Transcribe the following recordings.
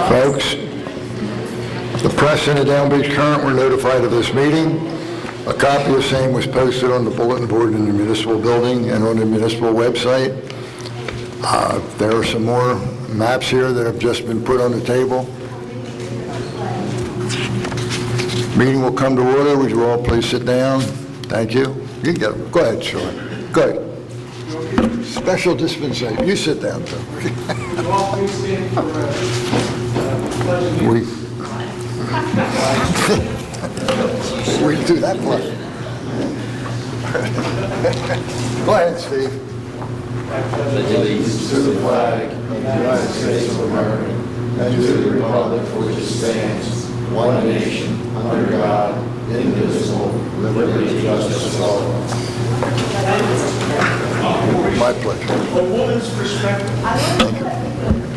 Folks, the press and the Down Beach Current were notified of this meeting. A copy of same was posted on the bulletin board in the municipal building and on the municipal website. There are some more maps here that have just been put on the table. Meeting will come to order. Would you all please sit down? Thank you. You can get them. Go ahead, Sean. Go ahead. Special dispensation. You sit down, too. We can do that part. Go ahead, Steve. Pledge allegiance to the flag of the United States of America and to the republic for which it stands, one nation, under God, indivisible, with liberty and justice for all. My pleasure. A woman's perspective.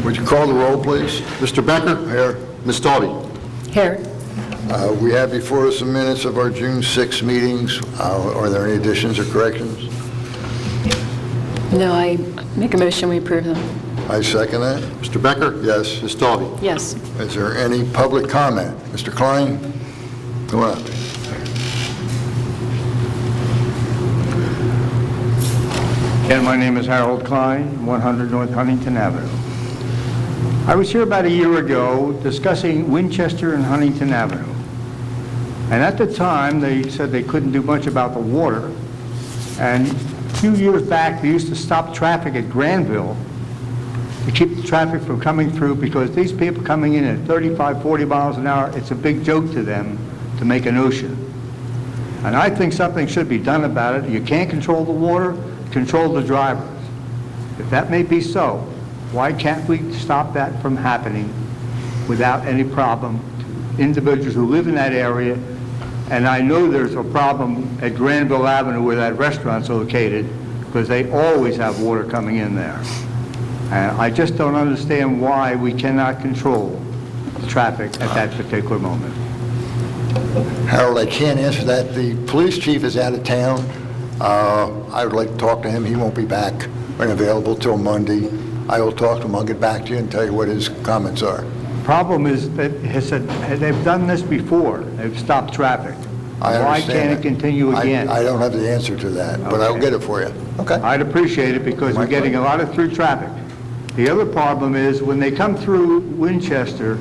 Would you call the roll, please? Mr. Becker? Here. Ms. Dalby? Here. We have before us the minutes of our June 6 meetings. Are there any additions or corrections? No, I make a motion we approve them. I second that. Mr. Becker? Yes. Ms. Dalby? Yes. Is there any public comment? Mr. Klein? Come on up. Again, my name is Harold Klein, 100 North Huntington Avenue. I was here about a year ago discussing Winchester and Huntington Avenue. And at the time, they said they couldn't do much about the water. And a few years back, they used to stop traffic at Granville to keep the traffic from coming through, because these people coming in at 35, 40 miles an hour, it's a big joke to them to make an ocean. And I think something should be done about it. You can't control the water, control the drivers. If that may be so, why can't we stop that from happening without any problem to individuals who live in that area? And I know there's a problem at Granville Avenue where that restaurant's located, because they always have water coming in there. And I just don't understand why we cannot control the traffic at that particular moment. Harold, I can't answer that. The police chief is out of town. I would like to talk to him. He won't be back or available till Monday. I will talk to him. I'll get back to you and tell you what his comments are. Problem is that they've done this before. They've stopped traffic. I Why understand can't it that. continue again? I don't have the answer to that, but I'll Okay. get it for you. Okay. I'd appreciate it, because we're getting a lot of through traffic. The other problem is when they come through Winchester,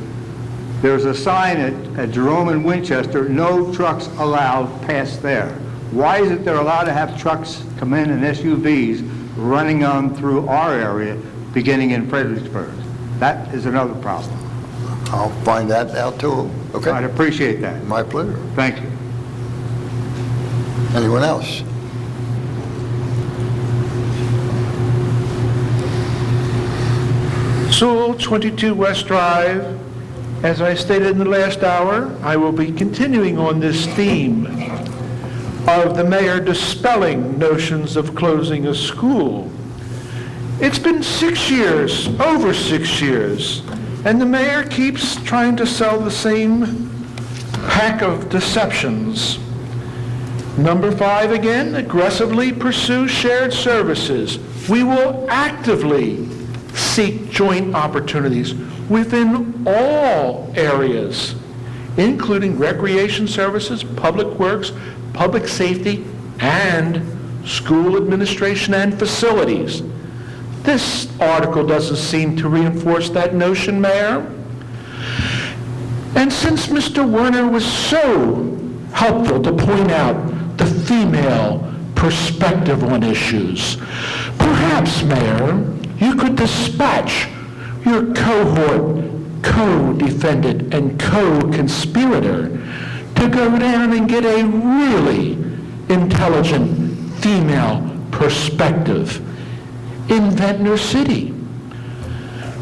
there's a sign at Jerome and Winchester, no trucks allowed past there. Why is it they're allowed to have trucks come in and SUVs running on through our area beginning in Fredericksburg? That is another problem. I'll find that out too. I'd Okay. appreciate that. My pleasure. Thank you. Anyone else? Sewell, 22 West Drive. As I stated in the last hour, I will be continuing on this theme of the mayor dispelling notions of closing a school. It's been 6 years, over 6 years, and the mayor keeps trying to sell the same pack of deceptions. Number 5 again, aggressively pursue shared services. We will actively seek joint opportunities within all areas, including recreation services, public works, public safety, and school administration and facilities. This article doesn't seem to reinforce that notion, Mayor. And since Mr. Werner was so helpful to point out the female perspective on issues, perhaps, Mayor, you could dispatch your cohort, co-defendant, and co-conspirator to go down and get a really intelligent female perspective in Ventnor City.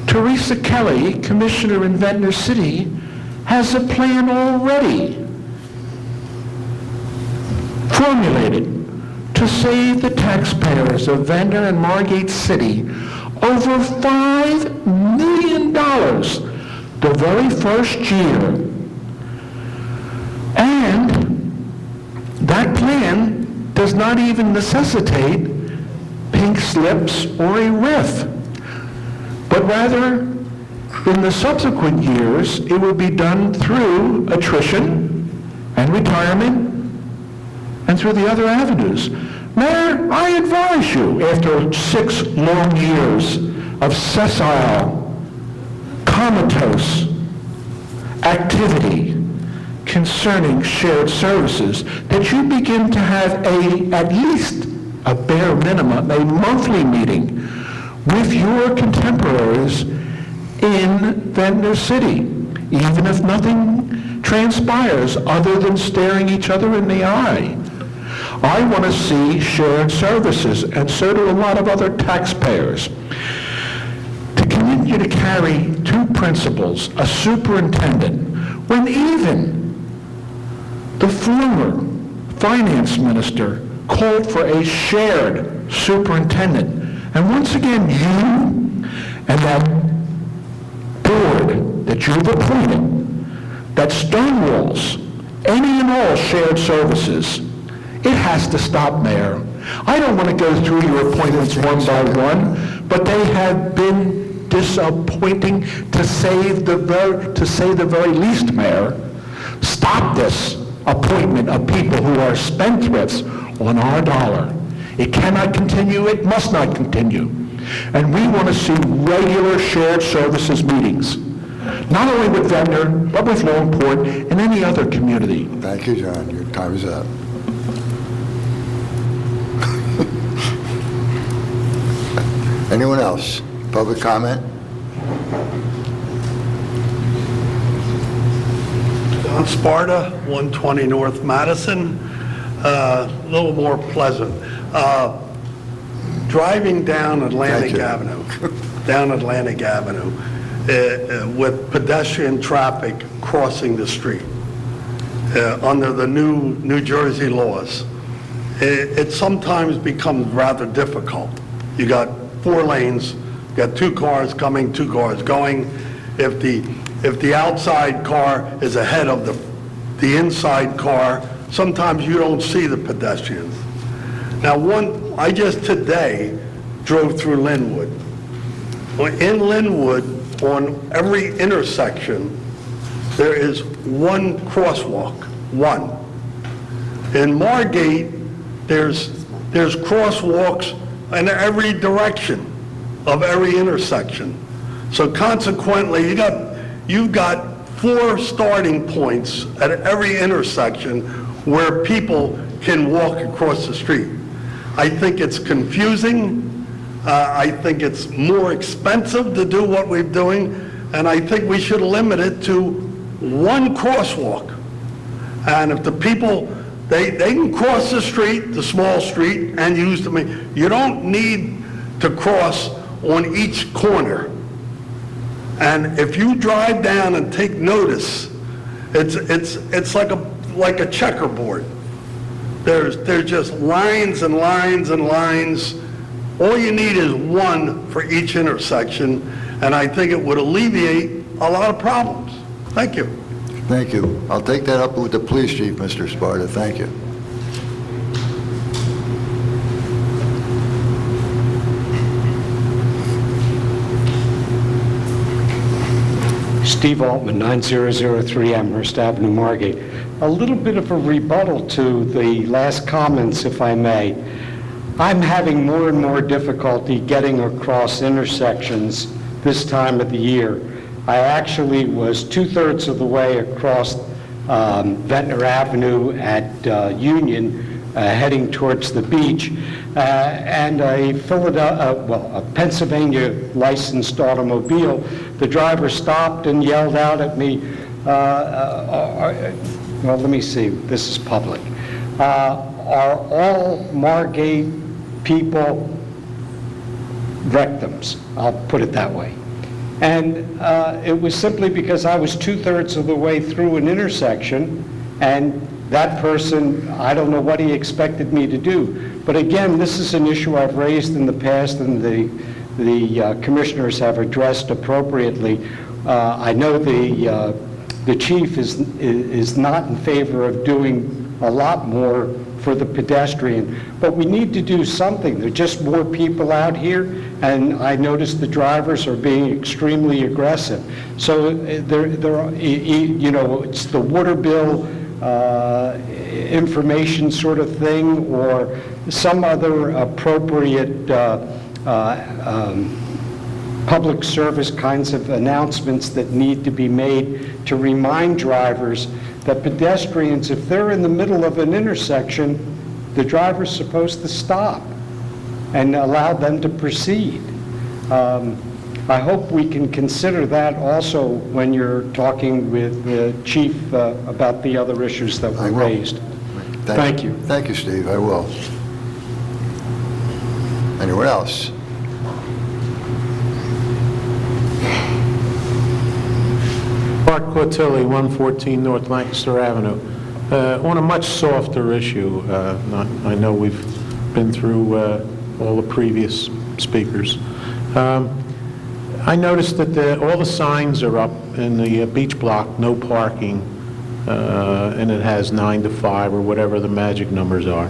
Teresa Kelly, Commissioner in Ventnor City, has a plan already formulated to save the taxpayers of Ventnor and Margate City over $5 million the very first year. And that that plan does not even necessitate pink slips or a RIF, but rather, in the subsequent years, it will be done through attrition and retirement and through the other avenues. Mayor, I advise you, after 6 long years of sessile, comatose activity concerning shared services, that you begin to have at least a bare minimum, a monthly meeting with your contemporaries in Ventnor City, even if nothing transpires other than staring each other in the eye. I want to see shared services, and so do a lot of other taxpayers. To continue to carry 2 principals, a superintendent, when even the former finance minister called for a shared superintendent. And once again, you and that board that you've appointed that stonewalls any and all shared services, it has to stop, Mayor. I don't want to go through your appointments one by one, but they have been disappointing, to say the very least, Mayor. Stop this appointment of people who are spendthrifts on our dollar. It cannot continue. It must not continue. And we want to see regular shared services meetings, not only with Ventnor, but with Longport and any other community. Thank you, John. Your time is up. Anyone else? Public comment? John Sparta, 120 North Madison, a little more pleasant. Driving down Atlantic Avenue, with pedestrian traffic crossing the street under the new New Jersey laws, it sometimes becomes rather difficult. You got 4 lanes, you got 2 cars coming, 2 cars going. If the outside car is ahead of the inside car, sometimes you don't see the pedestrians. Now, I just today drove through Linwood. In Linwood, on every intersection, there is 1 crosswalk, 1. In Margate, there's crosswalks in every direction of every intersection. So consequently, you've got 4 starting points at every intersection where people can walk across the street. I think it's confusing. I think it's more expensive to do what we're doing, and I think we should limit it to 1 crosswalk. And if the people, they can cross the street, the small street, and use them. You don't need to cross on each corner. And if you drive down and take notice, it's like a checkerboard. There's just lines and lines and lines. All you need is 1 for each intersection, and I think it would alleviate a lot of problems. Thank you. Thank you. I'll take that up with the police chief, Mr. Sparta. Thank you. Steve Altman, 9003 Amherst Avenue, Margate. A little bit of a rebuttal to the last comments, if I may. I'm having more and more difficulty getting across intersections this time of the year. I actually was 2/3 of the way across Ventnor Avenue at Union, heading towards the beach, and a Pennsylvania licensed automobile. The driver stopped and yelled out at me, well, let me see, this is public. Are all Margate people victims? I'll put it that way. And it was simply because I was 2/3 of the way through an intersection, and that person, I don't know what he expected me to do. But again, this is an issue I've raised in the past, and the commissioners have addressed appropriately. I know the chief is not in favor of doing a lot more for the pedestrian. But we need to do something. There are just more people out here, and I notice the drivers are being extremely aggressive. So it's the water bill information sort of thing, or some other appropriate public service kinds of announcements that need to be made to remind drivers that pedestrians, if they're in the middle of an intersection, the driver's supposed to stop and allow them to proceed. I hope we can consider that also when you're talking with the chief about the other issues that were raised. Thank you. Thank you, Steve. I will. Anyone else? Bart Cortilli, 114 North Lancaster Avenue. On a much softer issue, I know we've been through all the previous speakers. I noticed that all the signs are up in the beach block, no parking, and it has 9 to 5 or whatever the magic numbers are.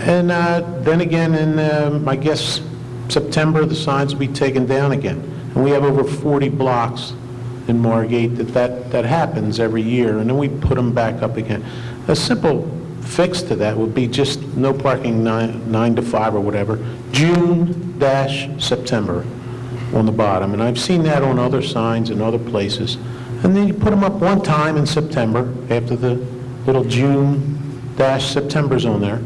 And then again in, I guess, September, the signs will be taken down again. And we have over 40 blocks in Margate that happens every year, and then we put them back up again. A simple fix to that would be just no parking 9 to 5 or whatever, June-September on the bottom. And I've seen that on other signs in other places. And then you put them up one time in September after the little June-September's on there.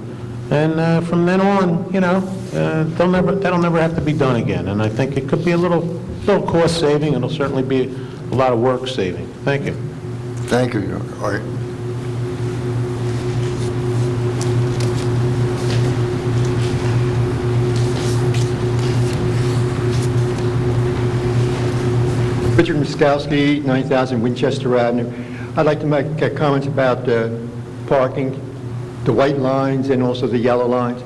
And from then on, that'll never have to be done again. And I think it could be a little cost saving. It'll certainly be a lot of work saving. Thank you. Thank you, Art. Richard Muskowski, 9000 Winchester Avenue. I'd like to make comments about parking, the white lines and also the yellow lines.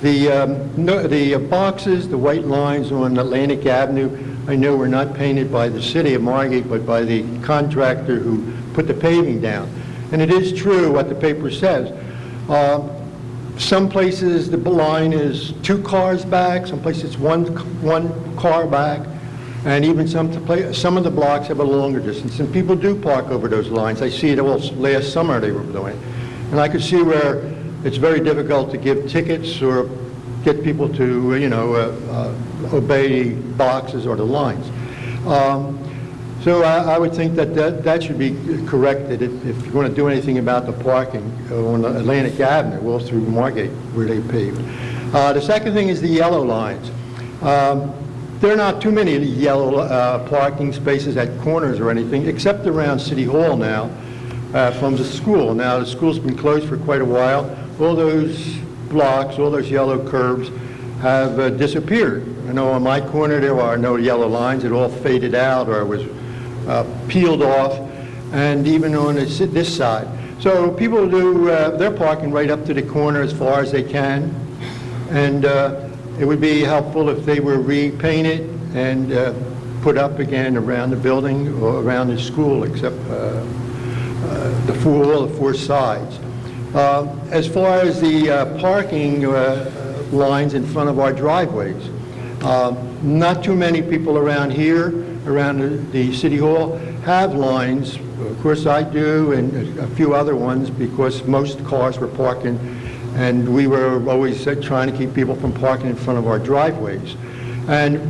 The boxes, the white lines on Atlantic Avenue, I know were not painted by the city of Margate, but by the contractor who put the paving down. And it is true what the paper says. Some places the line is 2 cars back, some places it's one car back, and even some of the blocks have a longer distance. And people do park over those lines. I see it all last summer they were doing it. And I could see where it's very difficult to give tickets or get people to, obey boxes or the lines. So I would think that should be corrected if you're going to do anything about the parking on Atlantic Avenue, all through Margate where they pave. The second thing is the yellow lines. There are not too many yellow parking spaces at corners or anything, except around City Hall now from the school. Now, the school's been closed for quite a while. All those blocks, all those yellow curbs have disappeared. I know on my corner there are no yellow lines. It all faded out or was peeled off, and even on this side. So people do, they're parking right up to the corner as far as they can, and it would be helpful if they were repainted and put up again around the building or around the school, except the 4 sides. As far as the parking lines in front of our driveways, not too many people around here, around the City Hall, have lines. Of course I do, and a few other ones, because most cars were parking, and we were always trying to keep people from parking in front of our driveways. And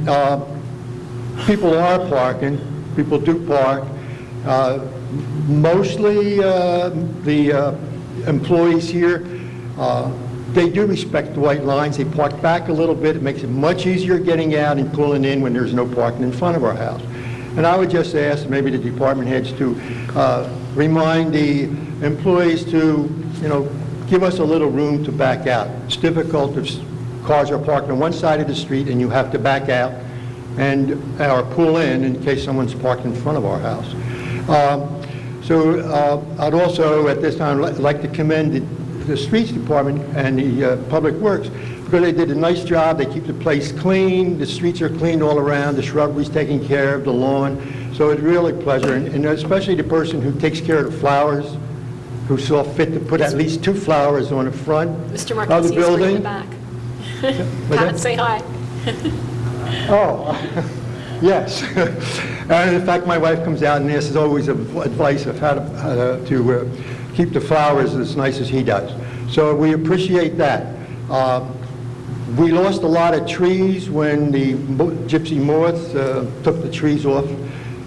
people are parking, people do park. Mostly the employees here, they do respect the white lines. They park back a little bit. It makes it much easier getting out and pulling in when there's no parking in front of our house. And I would just ask maybe the department heads to remind the employees to, give us a little room to back out. It's difficult if cars are parked on one side of the street and you have to back out or pull in case someone's parked in front of our house. So I'd also at this time like to commend the streets department and the public works, because they did a nice job. They keep the place clean. The streets are cleaned all around. The shrubbery's taken care of, the lawn. So it's really a pleasure, and especially the person who takes care of the flowers who saw fit to put at least 2 flowers on the front Mr. of Marquez the is in the building. back. What's Come and that? say hi. Oh, yes. And in fact, my wife comes out and asks always advice of how to keep the flowers as nice as he does. So we appreciate that. We lost a lot of trees when the gypsy moths took the trees off,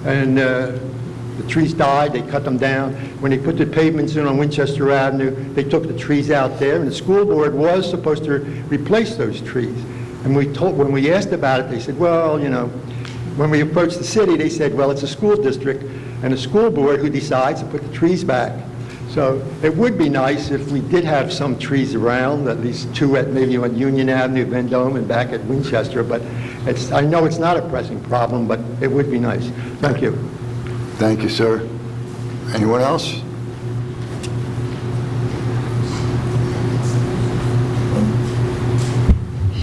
and the trees died. They cut them down. When they put the pavements in on Winchester Avenue, they took the trees out there, and the school board was supposed to replace those trees. And when we asked about it, they said, well, you know, when we approached the city, they said, well, it's a school district and a school board who decides to put the trees back. So it would be nice if we did have some trees around, at least 2 at maybe on Union Avenue, Vendome, and back at Winchester. But I know it's not a pressing problem, but it would be nice. Thank you. Thank you, sir. Anyone else?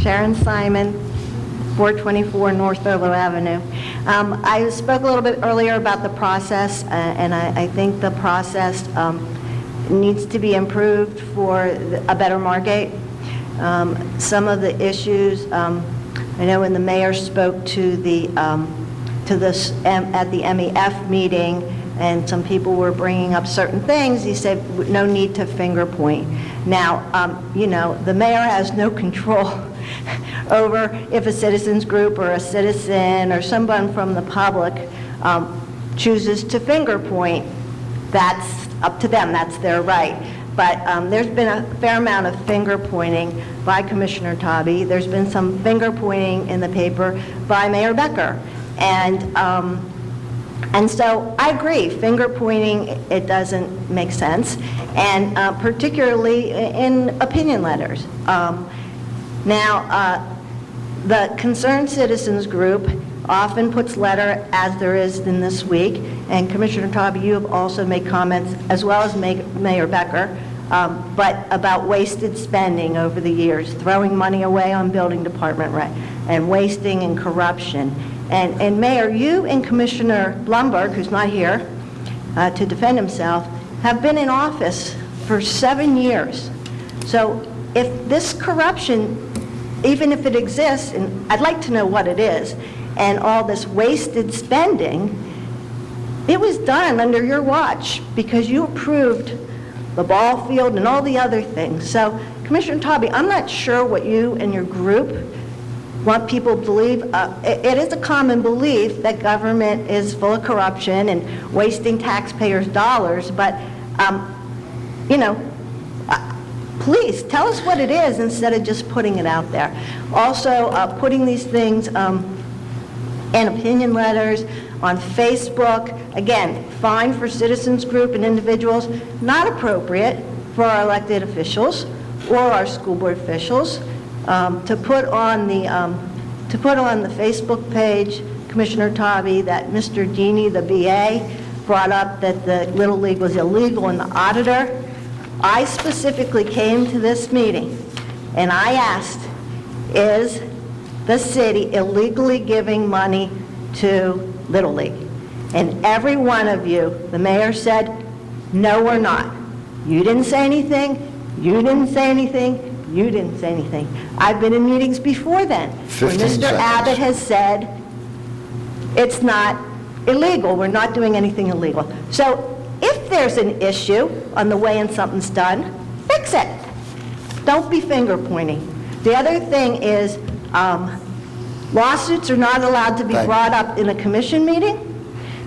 Sharon Simon, 424 North Thurlow Avenue. I spoke a little bit earlier about the process, and I think the process needs to be improved for a better Margate. Some of the issues, I know when the mayor spoke to this at the MEF meeting, and some people were bringing up certain things, he said, no need to finger point. Now, you know, the mayor has no control over if a citizens group or a citizen or someone from the public chooses to finger point. That's up to them, that's their right. But there's been a fair amount of finger pointing by Commissioner Tobby. There's been some finger pointing in the paper by Mayor Becker. And so I agree, finger pointing, it doesn't make sense, and particularly in opinion letters. Now, the Concerned Citizens Group often puts letter, as there is in this week, and Commissioner Tobby, you have also made comments, as well as Mayor Becker, but about wasted spending over the years, throwing money away on building department rent, and wasting and corruption. And Mayor, you and Commissioner Blumberg, who's not here to defend himself, have been in office for 7 years. So if this corruption, even if it exists, and I'd like to know what it is, and all this wasted spending, it was done under your watch because you approved the ball field and all the other things. So, Commissioner Tobby, I'm not sure what you and your group want people to believe. It is a common belief that government is full of corruption and wasting taxpayers' dollars, but, you know, please tell us what it is instead of just putting it out there. Also, putting these things in opinion letters, on Facebook, again, fine for citizens group and individuals, not appropriate for our elected officials or our school board officials to put on the Facebook page, Commissioner Tobby, that Mr. Dini, the BA, brought up that the Little League was illegal and the auditor. I specifically came to this meeting and I asked, is the city illegally giving money to Little League? And every one of you, the mayor said, no, we're not. You didn't say anything, you didn't say anything, you didn't say anything. I've been in meetings before then. 15 When Mr. seconds. Abbott has said, it's not illegal, we're not doing anything illegal. So if there's an issue on the way and something's done, fix it. Don't be finger pointing. The other thing is, lawsuits are not allowed to be Thank you. brought up in a commission meeting,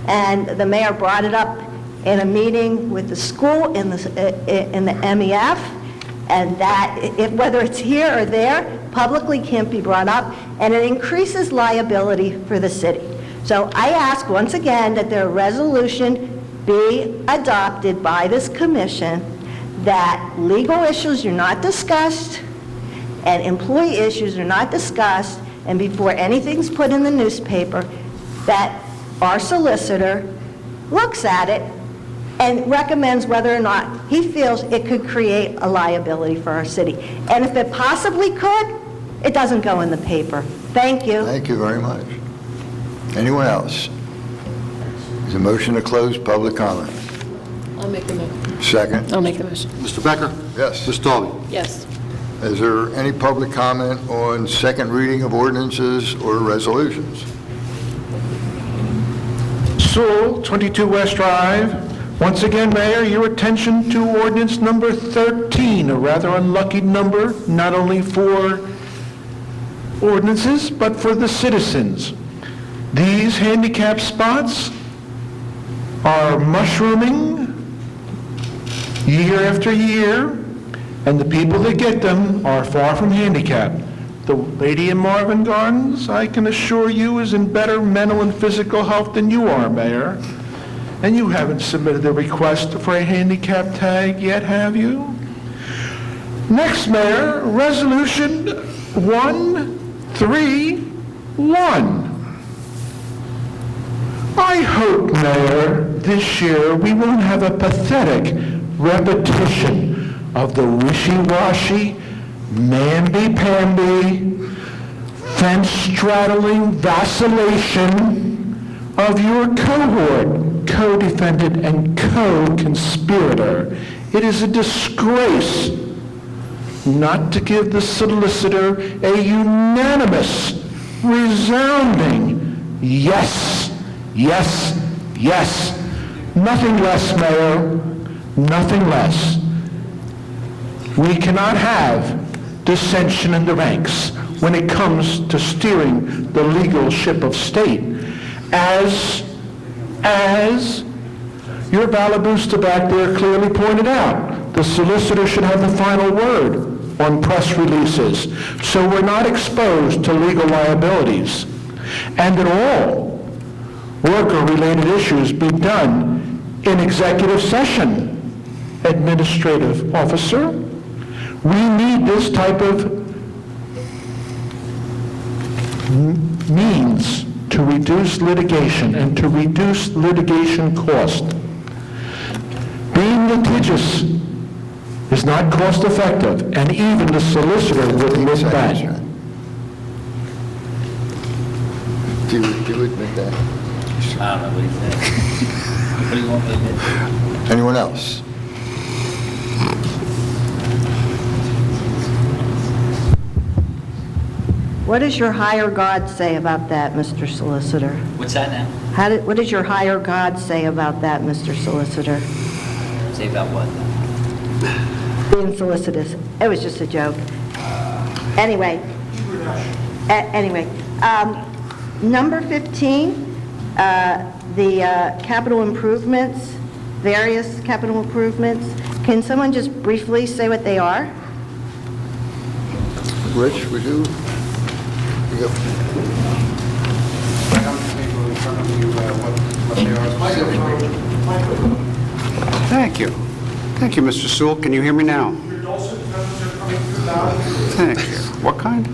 and the mayor brought it up in a meeting with the school in the MEF, and that, whether it's here or there, publicly can't be brought up, and it increases liability for the city. So I ask once again that their resolution be adopted by this commission, that legal issues are not discussed and employee issues are not discussed, and before anything's put in the newspaper, that our solicitor looks at it and recommends whether or not he feels it could create a liability for our city. And if it possibly could, it doesn't go in the paper. Thank you. Thank you very much. Anyone else? Is a motion to close public comment? I'll make the motion. Second. I'll make the motion. Mr. Becker? Yes. Ms. Dalby? Yes. Is there any public comment on second reading of ordinances or resolutions? Sewell, 22 West Drive. Once again, Mayor, your attention to ordinance number 13, a rather unlucky number, not only for ordinances, but for the citizens. These handicap spots are mushrooming year after year, and the people that get them are far from handicapped. The lady in Marvin Gardens, I can assure you, is in better mental and physical health than you are, Mayor. And you haven't submitted a request for a handicap tag yet, have you? Next, Mayor, Resolution 131. I hope, Mayor, this year we won't have a pathetic repetition of the wishy-washy, mamby-pamby, fence-straddling vacillation of your cohort, co-defendant, and co-conspirator. It is a disgrace not to give the solicitor a unanimous, resounding yes, yes, yes. Nothing less, Mayor, nothing less. We cannot have dissension in the ranks when it comes to steering the legal ship of state. As your Balabusta back there clearly pointed out, the solicitor should have the final word on press releases, so we're not exposed to legal liabilities, and that all worker-related issues be done in executive session. Administrative officer, we need this type of means to reduce litigation and to reduce litigation cost. Being litigious is not cost-effective, and even the solicitor would admit that. Do you admit that? I don't know what he said. What do you want me to admit? Anyone else? What does your higher God say about that, Mr. Solicitor? What's that now? What does your higher God say about that, Mr. Solicitor? Say about what? Being solicitous. It was just a joke. Anyway. Number 15, the capital improvements, various capital improvements. Can someone just briefly say what they are? Rich, would you? Thank you. Thank you, Mr. Sewell. Can you hear me now? Your dulcet tones are coming through loud and clear. Thank you. What kind?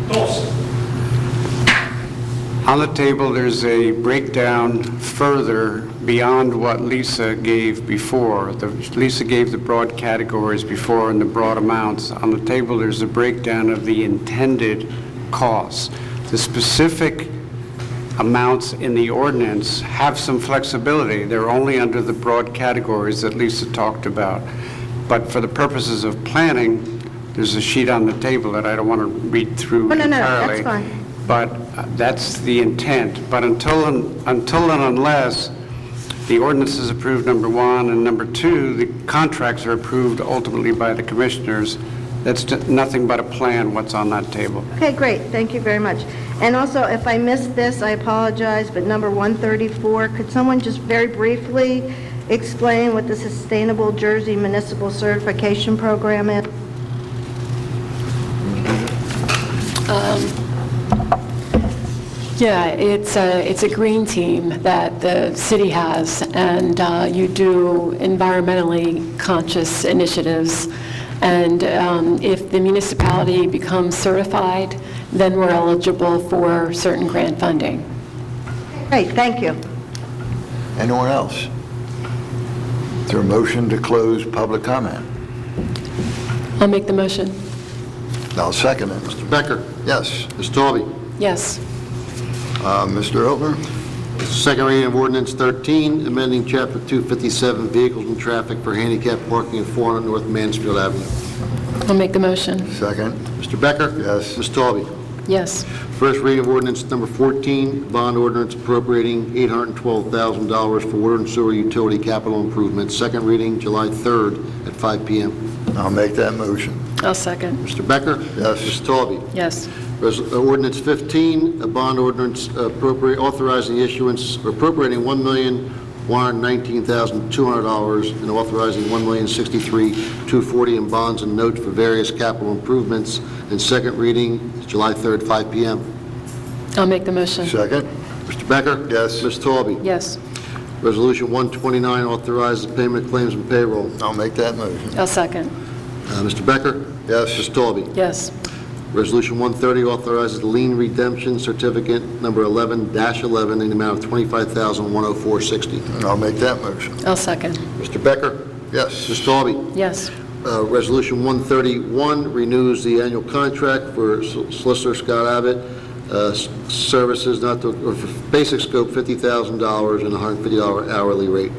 Dulcet. On the table, there's a breakdown further beyond what Lisa gave before. Lisa gave the broad categories before and the broad amounts. On the table, there's a breakdown of the intended costs. The specific amounts in the ordinance have some flexibility. They're only under the broad categories that Lisa talked about. But for the purposes of planning, there's a sheet on the table that I don't want to read through entirely. No, that's fine. But that's the intent. But until and unless the ordinance is approved, number one, and number two, the contracts are approved ultimately by the commissioners, that's nothing but a plan, what's on that table. Okay, great. Thank you very much. And also, if I missed this, I apologize, but number 134, could someone just very briefly explain what the Sustainable Jersey Municipal Certification Program is? Yeah, it's a green team that the city has, and you do environmentally conscious initiatives. And if the municipality becomes certified, then we're eligible for certain grant funding. Great, thank you. Anyone else? Is there a motion to close public comment? I'll make the motion. I'll second it. Mr. Becker? Yes. Ms. Dalby? Yes. Mr. Eltner? Second reading of ordinance 13, amending Chapter 257, Vehicles and Traffic for Handicap Parking at 400 North Mansfield Avenue. I'll make the motion. Second. Mr. Becker? Yes. Ms. Taube? Yes. First reading of ordinance number 14, bond ordinance appropriating $812,000 for water and sewer utility capital improvements. Second reading, July 3rd at 5 p.m. I'll make that motion. I'll second. Mr. Becker? Yes. Ms. Taube? Yes. Ordinance 15, a bond ordinance authorizing the issuance, or appropriating $1,119,200 and authorizing $1,063,240 in bonds and notes for various capital improvements. And second reading, July 3rd, 5 p.m. I'll make the motion. Second. Mr. Becker? Yes. Ms. Taube? Yes. Resolution 129 authorizes payment of claims and payroll. I'll make that motion. I'll second. Mr. Becker? Yes. Ms. Taube? Yes. Resolution 130 authorizes the lien redemption certificate number 11-11 in the amount of $25,104.60. I'll make that motion. I'll second. Mr. Becker? Yes. Ms. Taube? Yes. Resolution 131 renews the annual contract for Solicitor Scott Abbott, services not to, or for basic scope $50,000 and $150 hourly rate.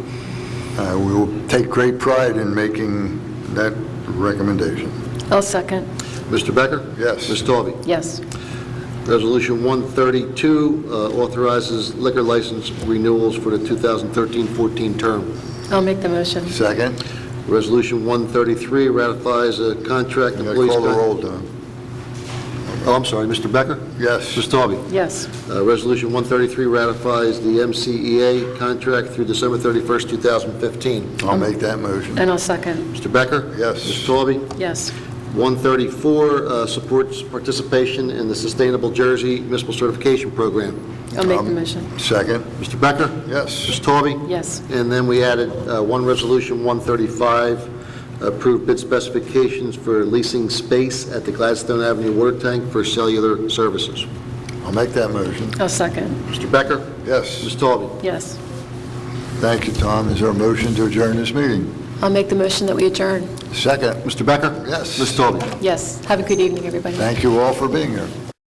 We will take great pride in making that recommendation. I'll second. Mr. Becker? Yes. Ms. Taube? Yes. Resolution 132 authorizes liquor license renewals for the 2013-14 term. I'll make the motion. Second. Resolution 133 ratifies a contract. I'm going to call the roll, Don. Oh, I'm sorry, Mr. Becker? Yes. Ms. Taube? Yes. Resolution 133 ratifies the MCEA contract through December 31st, 2015. I'll make that motion. And I'll second. Mr. Becker? Yes. Ms. Taube? Yes. 134 supports participation in the Sustainable Jersey Municipal Certification Program. I'll make the motion. Second. Mr. Becker? Yes. Ms. Taube? Yes. And then we added one resolution, 135, approved bid specifications for leasing space at the Gladstone Avenue water tank for cellular services. I'll make that motion. I'll second. Mr. Becker? Yes. Ms. Taube? Yes. Thank you, Tom. Is there a motion to adjourn this meeting? I'll make the motion that we adjourn. Second. Mr. Becker? Yes. Ms. Taube? Yes. Have a good evening, everybody. Thank you all for being here.